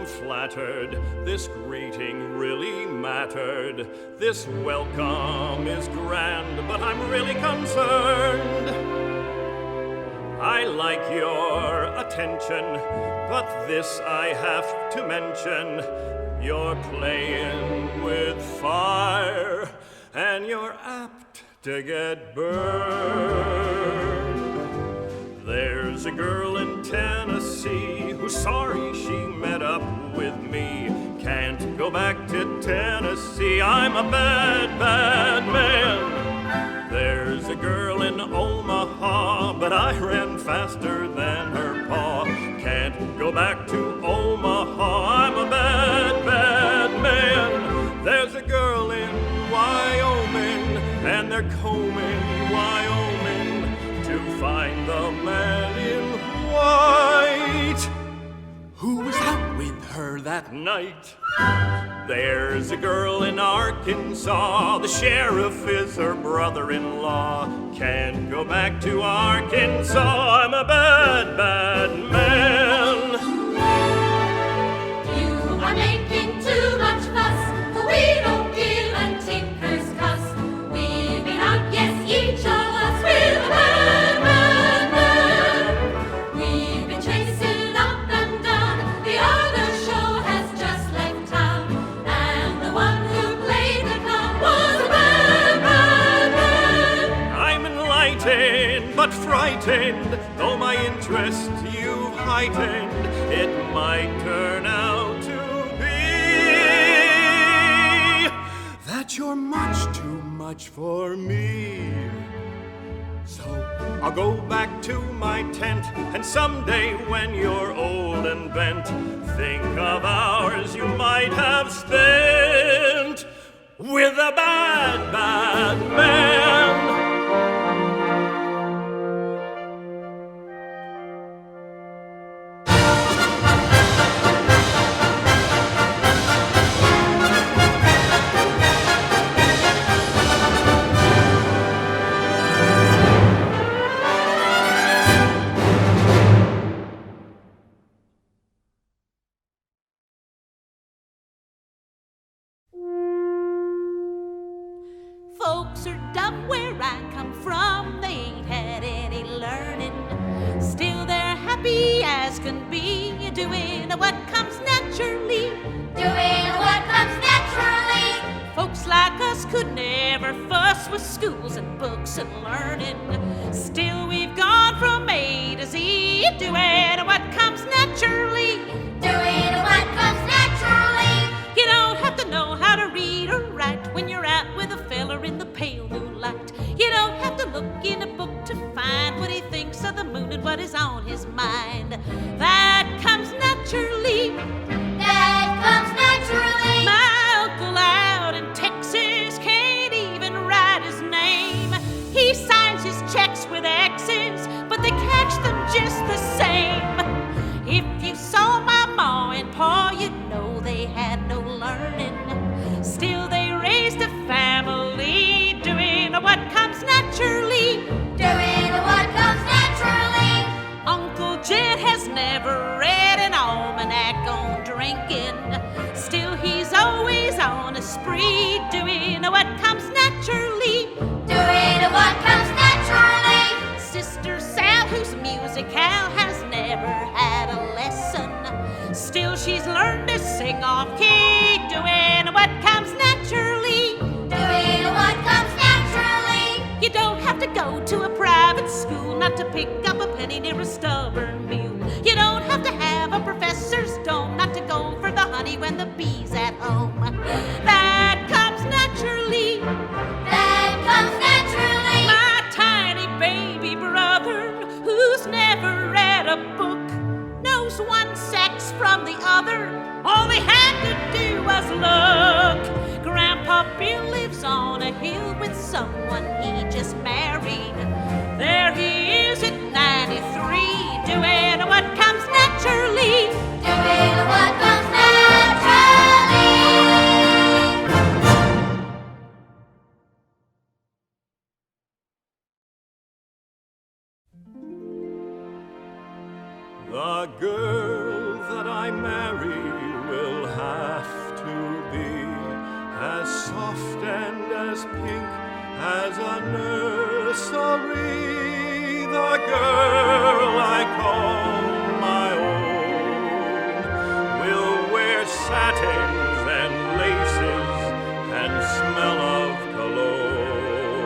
I'm flattered, this greeting really mattered. This welcome is grand, but I'm really concerned. I like your attention, but this I have to mention. You're playing with fire, and you're apt to get burned. There's a girl in Tennessee who's sorry she met up with me. Can't go back to Tennessee, I'm a bad, bad man. There's a girl in Omaha, but I ran faster than her pa. Can't go back to Omaha, I'm a bad, bad man. There's a girl in Wyoming, and they're combing Wyoming to find the man in white who was out with her that night. There's a girl in Arkansas, the sheriff is her brother-in-law. Can't go back to Arkansas, I'm a bad, bad man. You are making too much fuss, for we don't give a tinker's cuss. We've been out, yes, each of us, with a bad, bad man. We've been chasing up and down, the other show has just left town, and the one who played the clown was a bad, bad man. I'm enlightened but frightened, though my interest you've heightened. It might turn out to be that you're much too much for me. So I'll go back to my tent, and someday when you're old and bent, think of hours you might have spent with a bad, bad man. Folks are dumb where I come from, they ain't had any learning. Still they're happy as can be, doing what comes naturally. Doing what comes naturally. Folks like us could never fuss with schools and books and learning. Still we've gone from A to Z, doing what comes naturally. Doing what comes naturally. You don't have to know how to read or write when you're out with a feller in the pale moonlight. You don't have to look in a book to find what he thinks of the moon and what is on his mind. That comes naturally. That comes naturally. My uncle out in Texas can't even write his name. He signs his checks with X's, but they catch them just the same. If you saw my ma and pa, you'd know they had no learning. Still they raised a family, doing what comes naturally. Doing what comes naturally. Uncle Jed has never read an almanac on drinking. Still he's always on a spree, doing what comes naturally. Doing what comes naturally. Sister Sal, whose musicale has never had a lesson, still she's learned to sing off key, doing what comes naturally. Doing what comes naturally. You don't have to go to a private school not to pick up a penny near a stubborn mule. You don't have to have a professor's dome not to go for the honey when the bee's at home. That comes naturally. That comes naturally. My tiny baby brother, who's never read a book, knows one sex from the other. All they had to do was look. Grandpa Bill lives on a hill with someone he just married. There he is at 93, doing what comes naturally. Doing what comes naturally. The girl that I married as pink as a nursery. The girl I call my own will wear satins and laces and smell of cologne.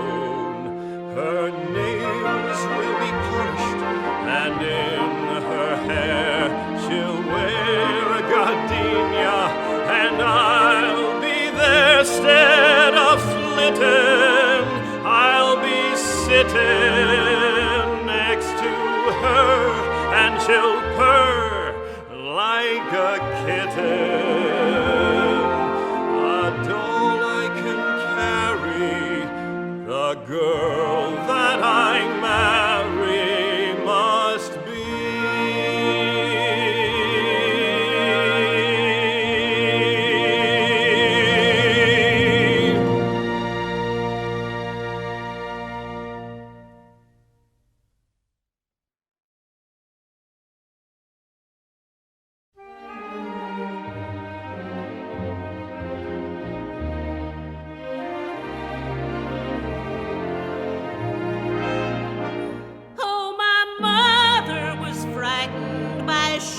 Her nails will be polished, and in her hair she'll wear a gardenia, and I'll be there instead of flitting. I'll be sitting next to her, and she'll purr like a kitten. A doll I can carry, the girl that I marry must be.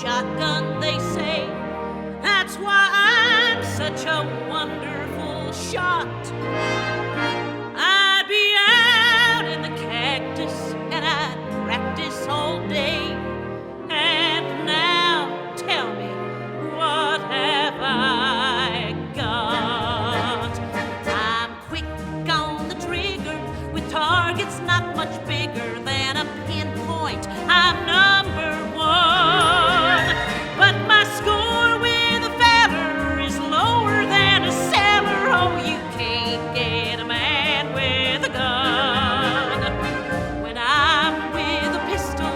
Shotgun, they say. That's why I'm such a wonderful shot. I'd be out in the cactus and I'd practice all day. And now tell me, what have I got? I'm quick on the trigger with targets not much bigger than a pinpoint. I'm number one. But my score with a feather is lower than a sailor. Oh, you can't get a man with a gun. When I'm with a pistol,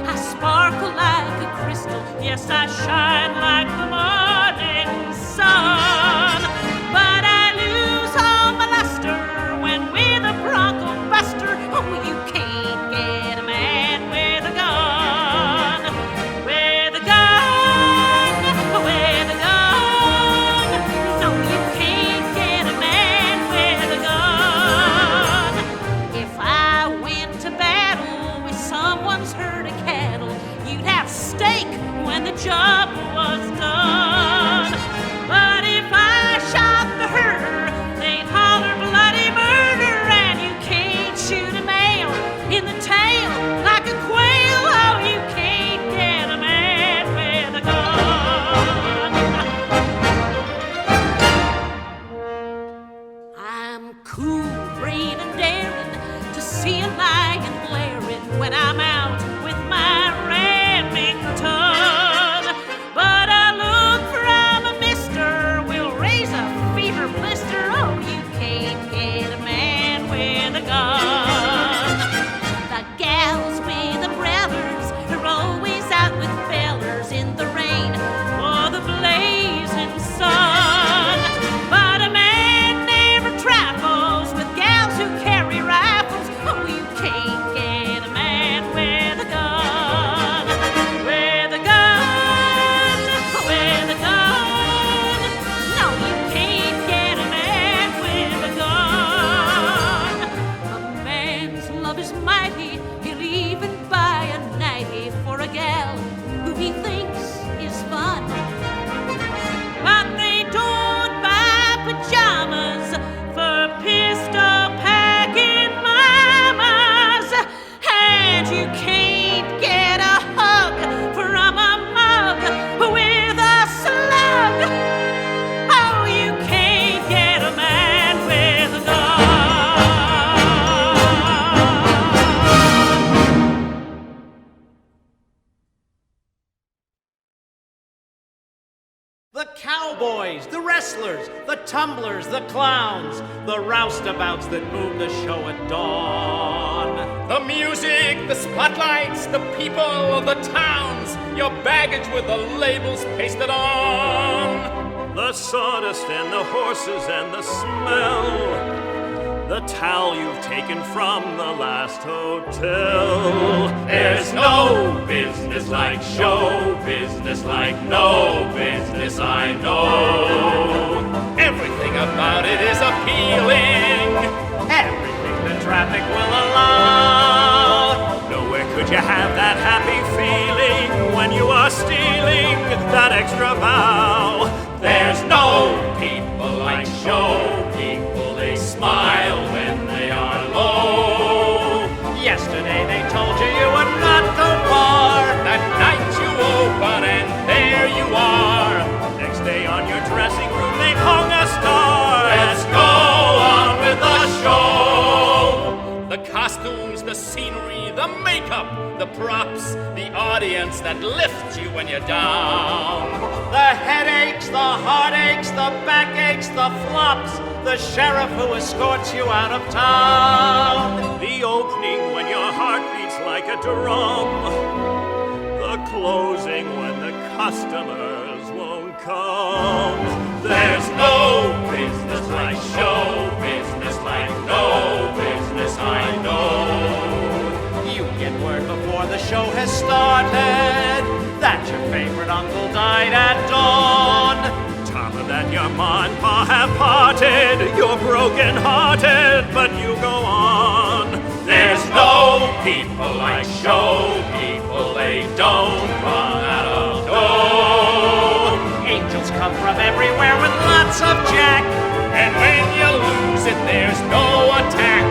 I sparkle like a crystal. Yes, I shine like the morning sun. But I lose all my luster when with a bronco buster. Oh, you can't get a man with a gun. With a gun, with a gun. No, you can't get a man with a gun. If I went to battle with someone's herd of cattle, you'd have steak when the job was done. But if I shot the herder, they'd holler bloody murder, and you can't shoot a male in the tail like a quail. Oh, you can't get a man with a gun. I'm cool, brave, and daring to see a lion glaring when I'm out with my Remington. But a look from a mister will raise a fever blister. Oh, you can't get a man with a gun. The gals with the brothers are always out with fellers in the rain or the blazing sun. But a man never trifles with gals who carry rifles. Oh, you can't get a man with a gun. With a gun, with a gun. No, you can't get a man with a gun. A man's love is mighty. He'll even buy a nightie for a gal who he thinks is fun. But they don't buy pajamas for pistol packing mamas. And you can't get a hug from a mug with a slug. Oh, you can't get a man with a gun. The cowboys, the wrestlers, the tumblers, the clowns, the roustabouts that move the show at dawn. The music, the spotlights, the people, the towns, your baggage with the labels pasted on. The sawdust and the horses and the smell, the towel you've taken from the last hotel. There's no business like show business, like no business I know. Everything about it is appealing. smile when they are low. Yesterday they told you you would not go far. That night you open and there you are. Next day on your dressing room they hung a star. Let's go on with the show. The costumes, the scenery, the makeup, the props, the audience that lifts you when you're down. The headaches, the heartaches, the backaches, the flops, the sheriff who escorts you out of town. The opening when your heart beats like a drum. The closing when the customers won't come. There's no business like show business, like no business I know. You get word before the show has started that your favorite uncle died at dawn. Top of that, your ma and pa have parted. You're broken hearted, but you go on. There's no people like show people, they don't run out of dough. Angels come from everywhere with lots of jack. And when you lose it, there's no attack.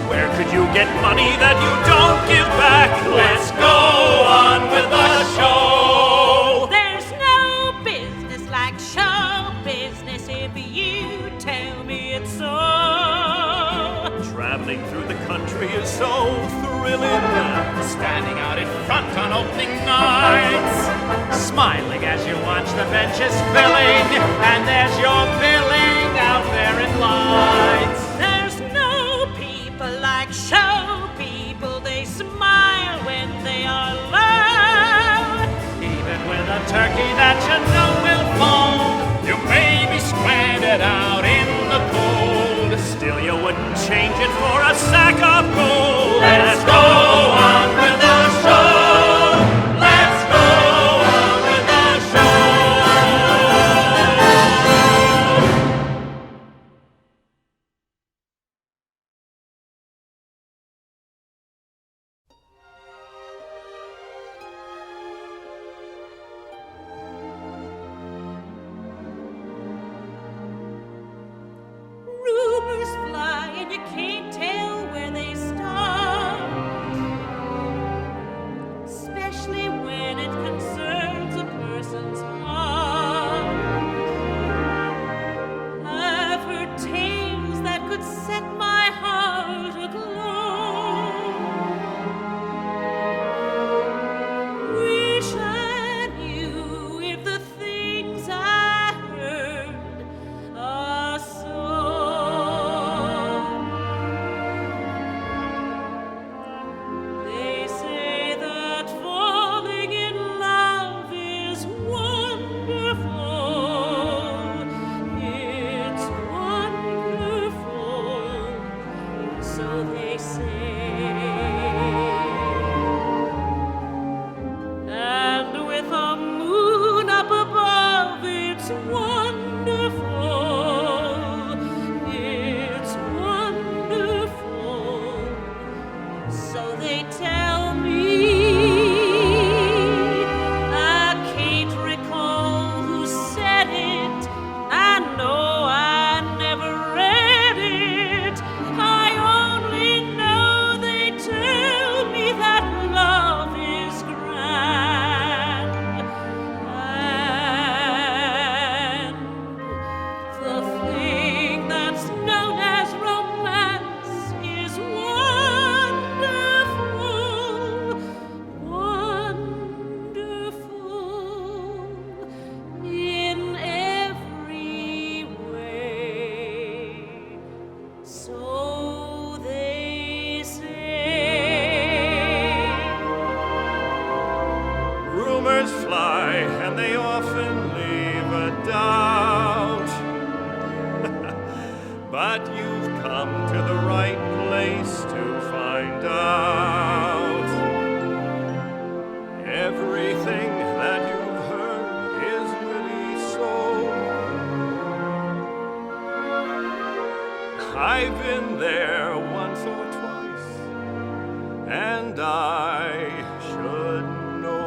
Where could you get money that you don't give back? Let's go on with the show. There's no business like show business if you tell me it's so. Traveling through the country is so thrilling. Standing out in front on opening nights, Smiling as you watch the benches filling, and there's your billing out there in lights. There's no people like show people. They smile when they are low. Even with a turkey that you know will fall, you may be stranded out in the cold. Still you wouldn't change it for a sack of gold. Let's go on with the show. Let's go on with the show. Rumors fly and you can't tell where they start, especially when it concerns a person's heart. I've heard tales that could set my heart aglow. Wish I knew if the things I heard are so. They say that falling in love is wonderful. It's wonderful. So they say. And with a moon up above, it's wonderful. It's wonderful. So they tell me. I can't recall who said it. I know I never read it. I only know they tell me that love is grand. And the thing that's known as romance is wonderful, wonderful in every way. So they say. Rumors fly and they often leave a doubt. But you've come to the right place to find out. Everything that you've heard is really so. I've been there once or twice, and I should know.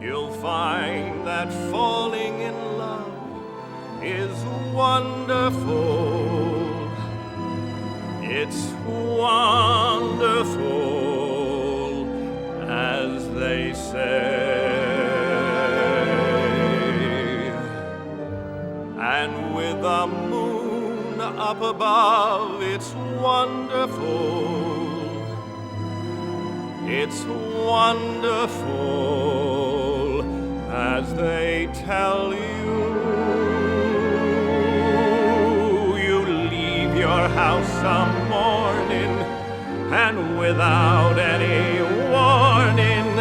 You'll you'll find that falling in love is wonderful. It's wonderful, as they say. And with the moon up above, it's wonderful. It's wonderful, as they tell you. You leave your house some morning, and without any warning,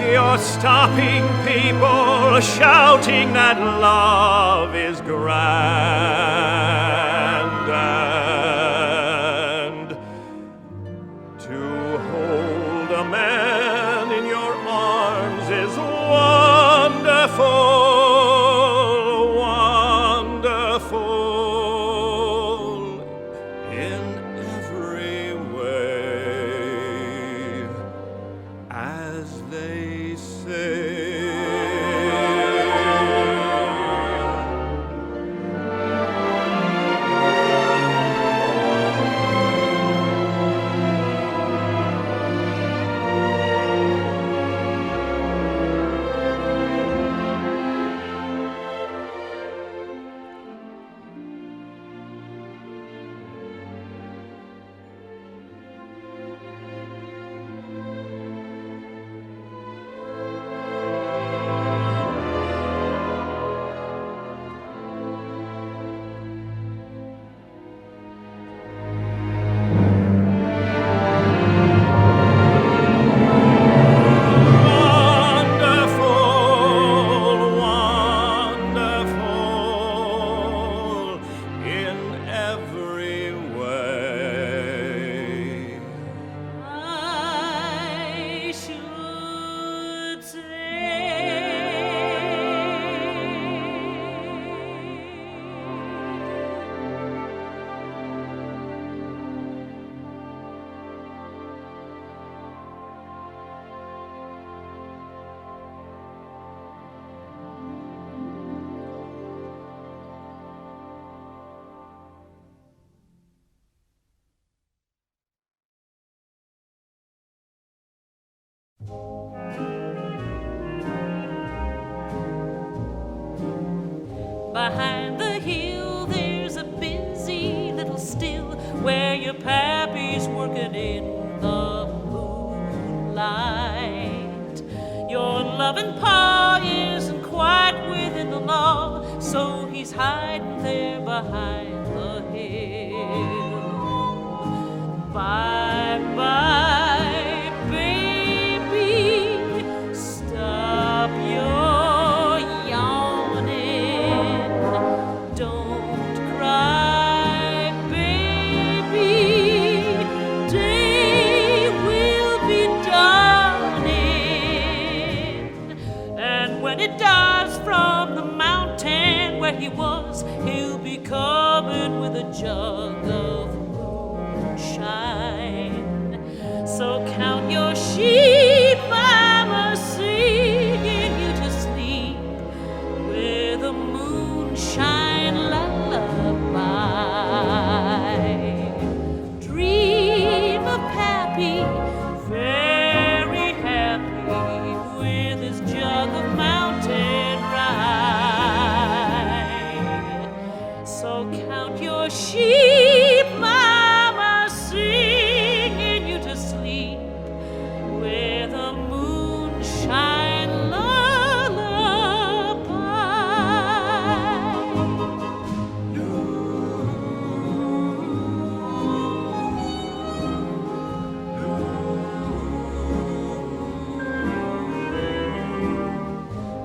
you're stopping people, shouting that love is grand. And to hold a man in your arms is wonderful, wonderful in every way, as they say. Behind the hill there's a busy little still where your pappy's working in the moonlight. Your loving pa isn't quite within the law, so he's hiding there behind the hill. Bye-bye, baby, stop your yawning. Don't cry, baby, day will be dawning. And when it does, from the mountain where he was, he'll be coming with a jug of moonshine. So count your sheep, mama, singing you to sleep with a moonshine lullaby. Dream of Pappy, very happy with his jug of mountain rye. So count your sheep, mama, singing you to sleep with a moonshine lullaby.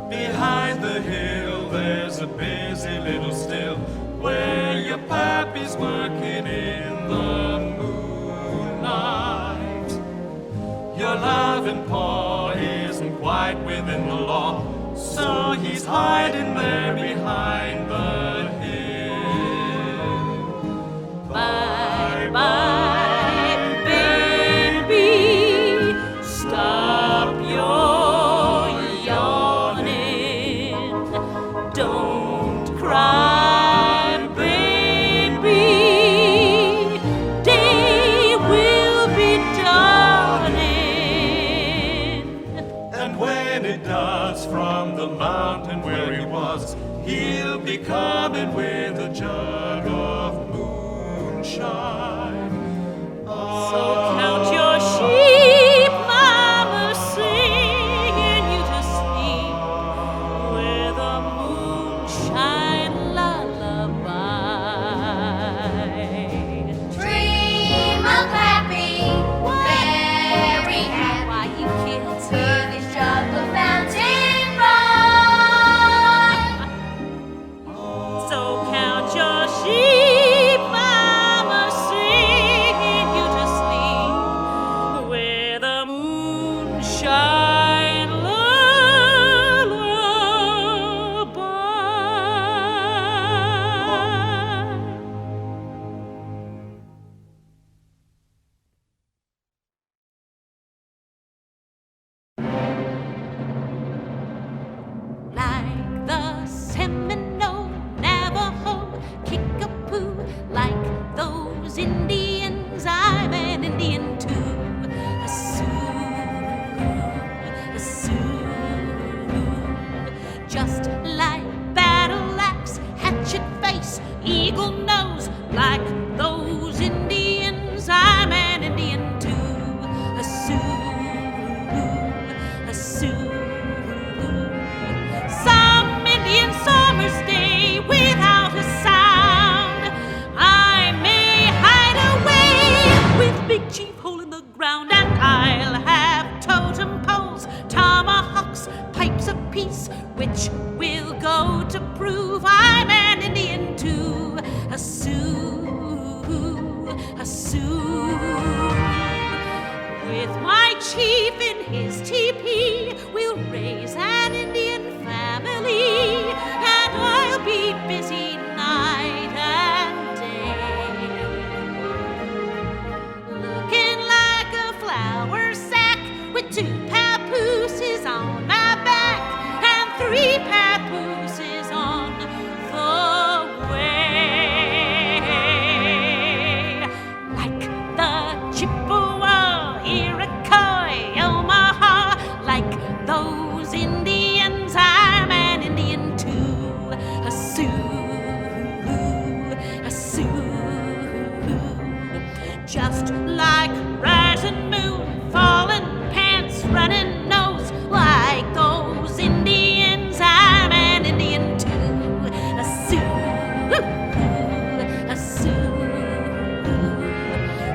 Behind the hill there's a busy little still where your pappy's working in the moonlight. Your loving paw isn't quite within the law, so he's hiding there behind the hill. Bye-bye, baby, stop your yawning. fountain where he was. He'll be coming with a jug of moonshine. So count your sheep, mama, singing you to sleep with a moonshine lullaby. Dream of happy, very happy. Why you kids? With his jug of fountain run. So count your sheep, mama, singing you to sleep with a moonshine lullaby. Like the Seminole, Navajo, Kickapoo, like those Indians, I'm an Indian too. A Sioux, just like battle axe, hatchet face, eagle nose, like those Indians, I'm an Indian too. A Sioux. Some Indian summer's day without a sound, I may hide away with Big Chief hole in the ground, and I'll have totem poles, tomahawks, pipes apiece, which will go to prove I'm an Indian too. A Sioux. With my chief in his teepee, we'll raise an Indian family, and I'll be busy night and day. Looking like a flour sack with 2 papooses on my back and 3 papooses on the way. Like the Chippewa, Iroquois, Omaha, like those Indians, I'm an Indian too. A Sioux. Just like rising moon, falling pants, running nose, like those Indians, I'm an Indian too. A Sioux.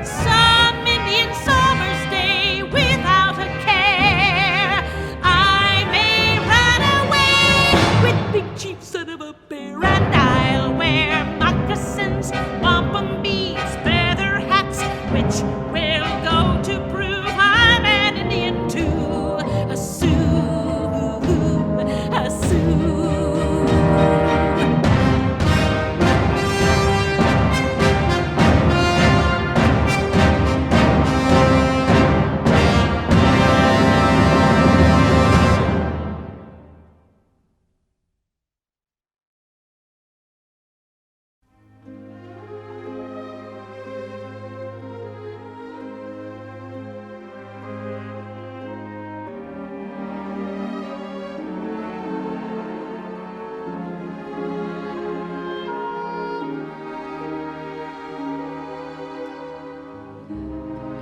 Some Indian summer's day without a care, I may run away with Big Chief son of a bear, and I'll wear moccasins, wampum beads, feather hats, which will go to prove I'm an Indian too. A Sioux.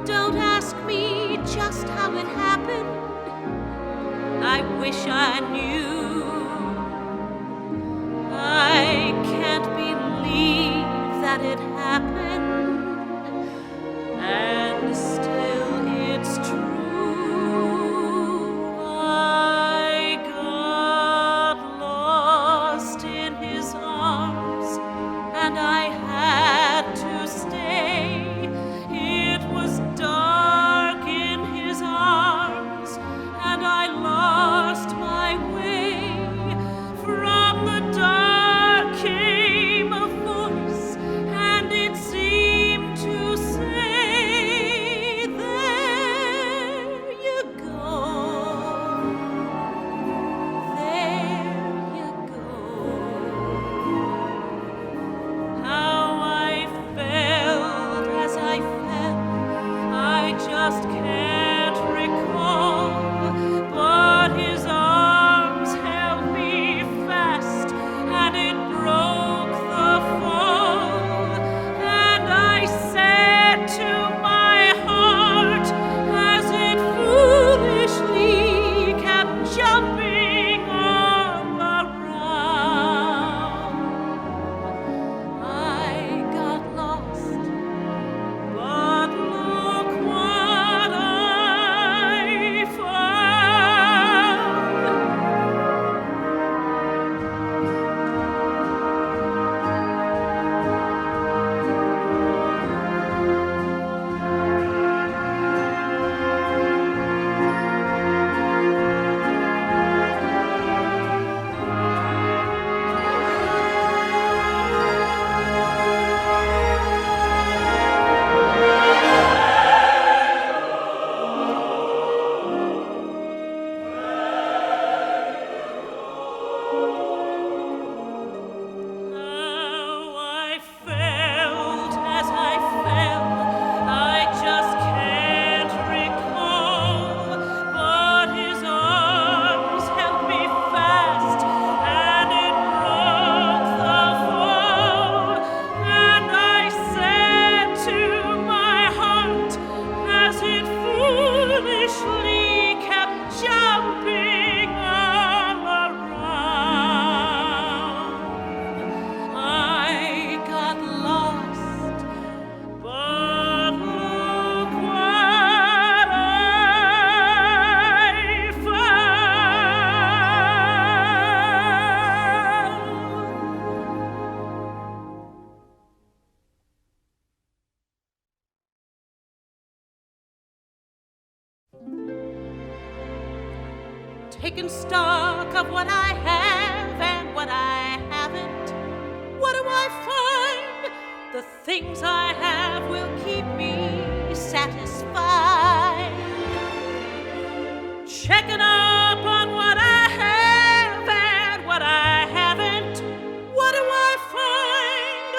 Don't ask me just how it happened. I wish I knew. I can't believe that it happened, and still it's true. I got lost in his arms, and I had to stay. It was dark in his arms, and I lost my way. taken stock of what I have and what I haven't, what do I find? The things I have will keep me satisfied. Checking up on what I have and what I haven't, what do I find?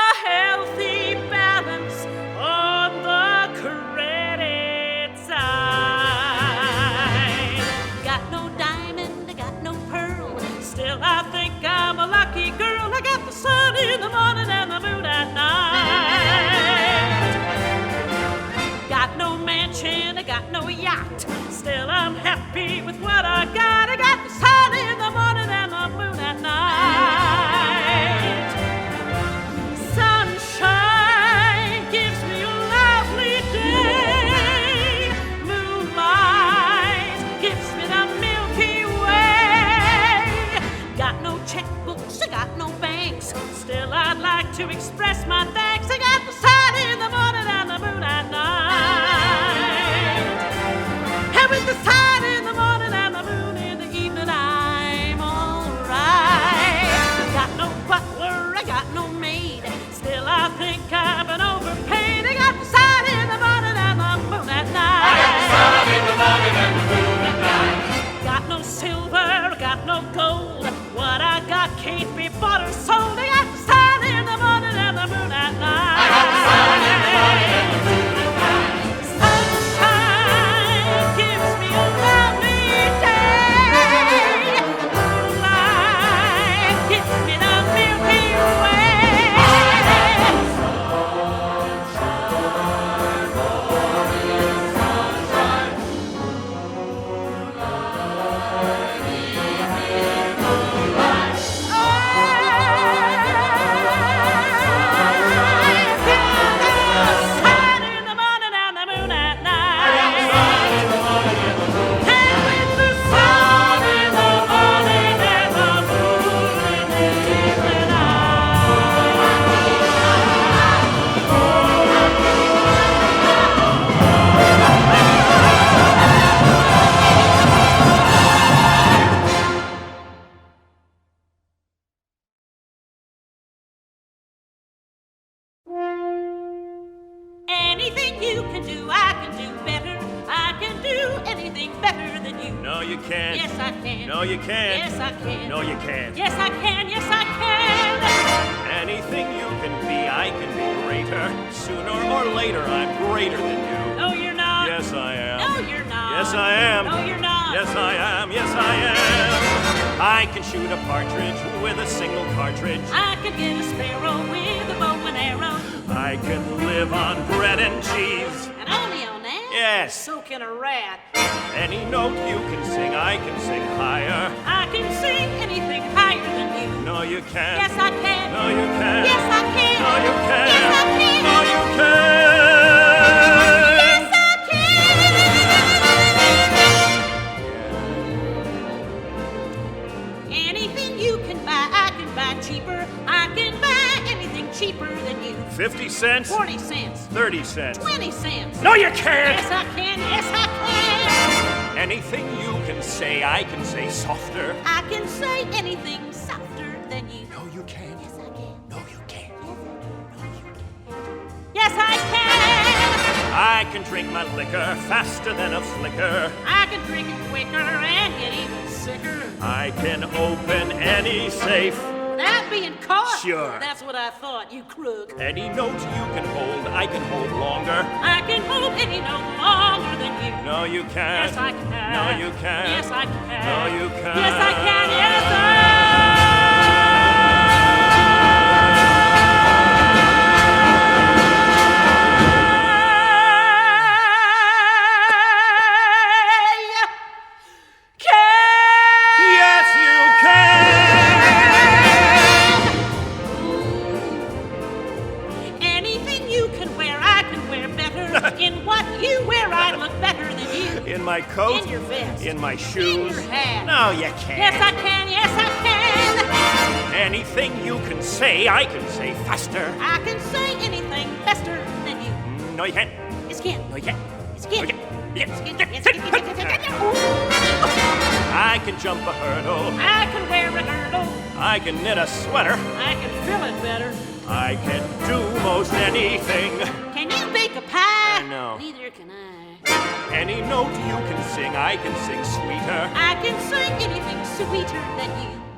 A healthy balance on the credit side. Got no diamond, I got no pearl, still I think I'm a lucky girl. I got the sun in the morning and the moon at night. Got no mansion, I got no yacht, still I'm happy with what I got. I got the sun in the morning and the moon at night. Sunshine gives me a lovely day. Moonlight gives me the Milky Way. Got no checkbooks, I got no banks, still I'd like to express my thanks. I got the sun in the morning and the moon at night. And with the sun in the morning and the moon in the evening, I'm alright. Got no butler, I got no maid, still I think I've been overpaid. I got the sun in the morning and the moon at night. I got the sun in the morning and the moon at night. Got no silver, got no gold, what I got can't be bought or sold. I got the sun in the morning and the moon at night. I got the sun in the morning and the moon at night. Sunshine gives me a lovely day. Moonlight gives me the Milky Way. Sun in the morning and the moon at night. And with the sun in the morning and the moon in the evening, anything you can do, I can do better. I can do anything better than you. No, you can't. Yes, I can. No, you can't. Yes, I can. No, you can't. Yes, I can. Yes, I can. Anything you can be, I can be greater. Sooner or later, I'm greater than you. No, you're not. Yes, I am. No, you're not. Yes, I am. No, you're not. Yes, I am. Yes, I am. I can shoot a partridge with a single cartridge. I can get a sparrow with a bow and arrow. I can live on bread and cheese. And only on that? Yes. So can a rat. Any note you can sing, I can sing higher. I can sing anything higher than you. No, you can't. Yes, I can. No, you can't. Yes, I can. No, you can't. Yes, I can. No, you can't. Yes, I can. Anything you can buy, I can buy cheaper. I can buy anything cheaper than you. 50 cents? 40 cents. 30 cents. 20 cents. No, you can't. Yes, I can. Yes, I can. Anything you can say, I can say softer. I can say anything softer than you. No, you can't. Yes, I can. No, you can't. Yes, I can. I can drink my liquor faster than a flicker. I can drink it quicker and get even sicker I can open any safe. without being caught. Sure. That's what I thought, you crook. Any note you can hold, I can hold longer. I can hold any no longer than you. No, you can't. Yes, I can. No, you can't. Yes, I can. No, you can't. Yes, I can. Yes, Yes, you can. anything you can wear, I can wear better. In what you wear, I look better than you. In my coat. In your vest. In my shoes. In your hat. No, you can't. Yes, I can. Yes, I can. Anything you can say, I can say faster. I can say anything faster than you. No, you can't. Yes, can. No, you can't. Yes, can. No, you can't. Yes, can. Yes, can. Yes, can. I can jump a hurdle. I can wear a girdle. I can knit a sweater. I can fill it better. I can do most anything. Can you bake a pie? No. Neither can I. Any note you can sing, I can sing sweeter. I can sing anything sweeter than you.